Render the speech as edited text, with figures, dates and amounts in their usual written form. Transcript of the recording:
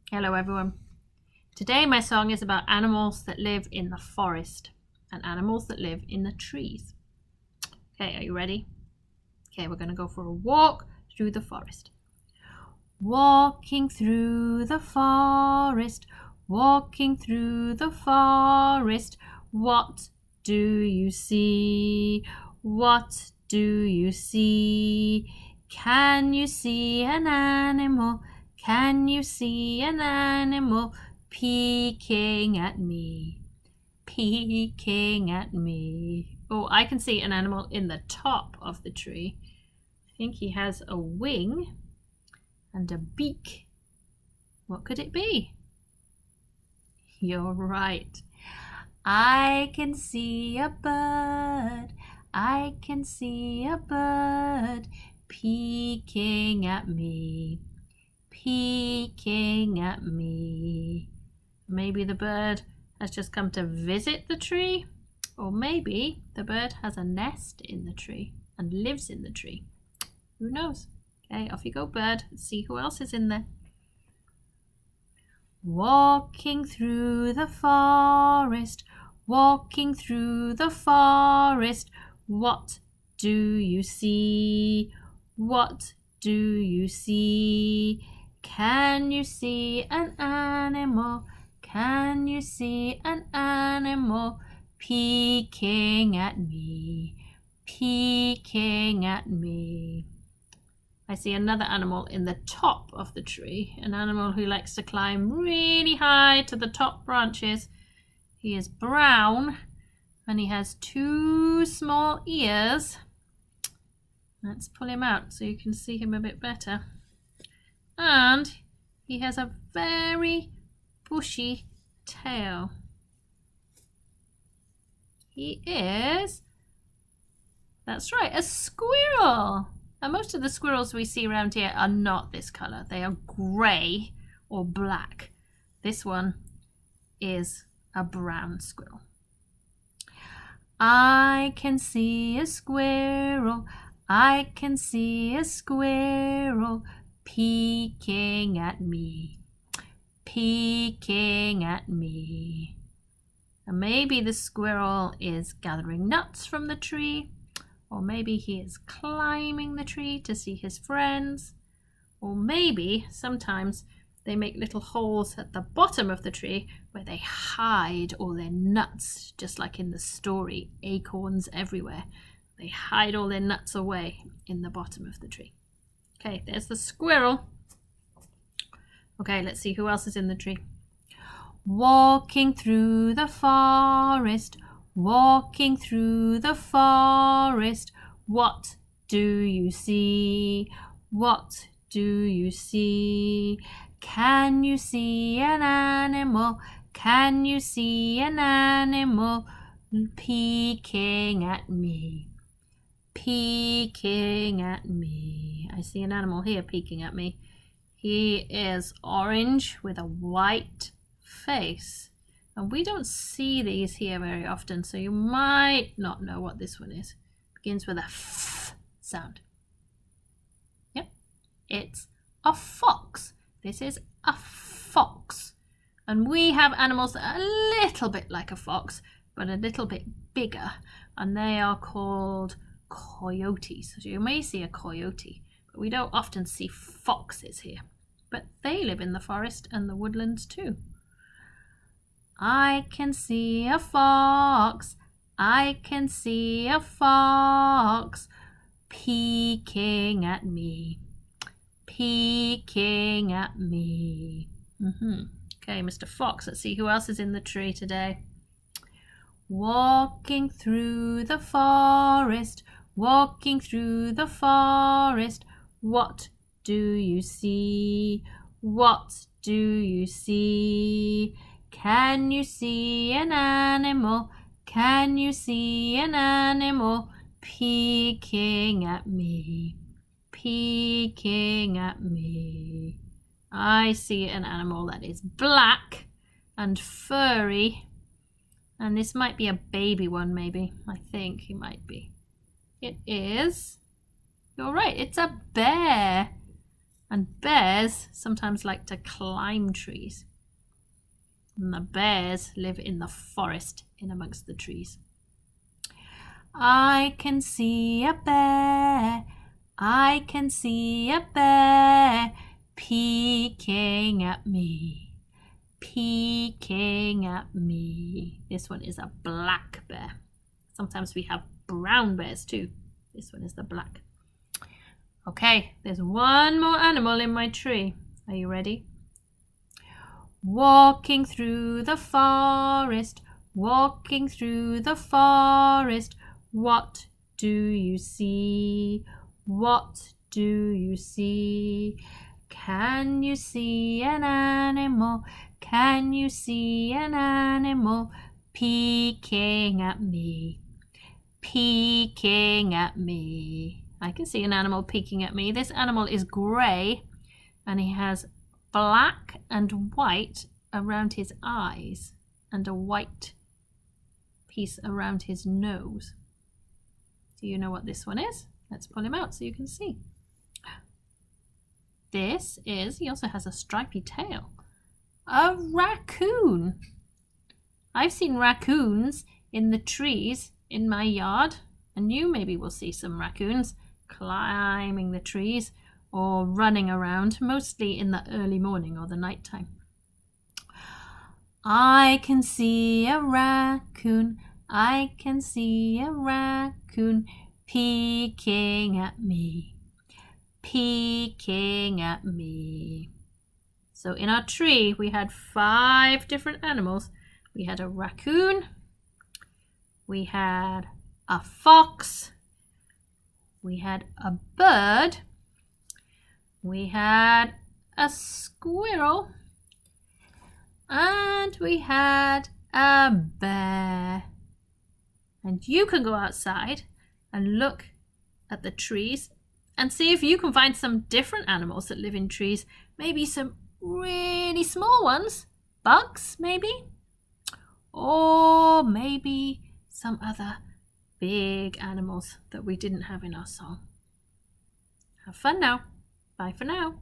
Hello everyone. Today my song is about animals that live in the forest and animals that live in the trees. Okay, are you ready? Okay, we're going to go for a walk through the forest. Walking through the forest, walking through the forest. What do you see? What do you see? Can you see an animal? Can you see an animal peeking at me? Peeking at me. Oh, I can see an animal in the top of the tree. I think he has a wing and a beak. What could it be? You're right. I can see a bird. I can see a bird peeking at me. Peeking at me. Maybe the bird has just come to visit the tree, or maybe the bird has a nest in the tree and lives in the tree. Who knows? Okay, off you go, bird. Let's see who else is in there. Walking through the forest, walking through the forest. What do you see? What do you see? Can you see an animal? Can you see an animal peeking at me? Peeking at me. I see another animal in the top of the tree, an animal who likes to climb really high to the top branches. He is brown and he has two small ears. Let's pull him out so you can see him a bit better. And he has a very bushy tail. He is, that's right, a squirrel. And most of the squirrels we see around here are not this colour. They are grey or black. This one is a brown squirrel. I can see a squirrel. I can see a squirrel peeking at me. Peeking at me. And maybe the squirrel is gathering nuts from the tree. Or maybe he is climbing the tree to see his friends. Or maybe sometimes they make little holes at the bottom of the tree where they hide all their nuts, just like in the story, Acorns Everywhere. They hide all their nuts away in the bottom of the tree. Okay, there's the squirrel. Okay, let's see who else is in the tree. Walking through the forest, walking through the forest. What do you see? What do you see? Can you see an animal? Can you see an animal peeking at me? Peeking at me. I see an animal here peeking at me. He is orange with a white face. And we don't see these here very often, so you might not know what this one is. It begins with a f sound. Yep, it's a fox. This is a fox. And we have animals that are a little bit like a fox, but a little bit bigger. And they are called coyotes. So you may see a coyote, but we don't often see foxes here. But they live in the forest and the woodlands too. I can see a fox. I can see a fox peeking at me. Peeking at me. Okay, Mr. Fox, let's see who else is in the tree today. Walking through the forest, walking through the forest. What do you see? What do you see? Can you see an animal? Can you see an animal peeking at me? Peeking at me. I see an animal that is black and furry. And this might be a baby one, maybe. I think he might be. It is. You're right, it's a bear. And bears sometimes like to climb trees. And the bears live in the forest in amongst the trees. I can see a bear. I can see a bear peeking at me. Peeking at me. This one is a black bear. Sometimes we have brown bears too. This one is the black. Okay, there's one more animal in my tree. Are you ready? Walking through the forest, walking through the forest. What do you see? What do you see? Can you see an animal? Can you see an animal peeking at me? Peeking at me. I can see an animal peeking at me. This animal is grey and he has black and white around his eyes and a white piece around his nose. Do you know what this one is? Let's pull him out so you can see. This is, he also has a stripy tail, a raccoon. I've seen raccoons in the trees in my yard, and you maybe will see some raccoons climbing the trees or running around, mostly in the early morning or the night time. I can see a raccoon. I can see a raccoon peeking at me. Peeking at me. So in our tree we had 5 different animals. We had a raccoon, we had a fox, we had a bird, we had a squirrel, and we had a bear. And you can go outside and look at the trees and see if you can find some different animals that live in trees. Maybe some really small ones, bugs maybe, or maybe some other big animals that we didn't have in our song. Have fun now. Bye for now.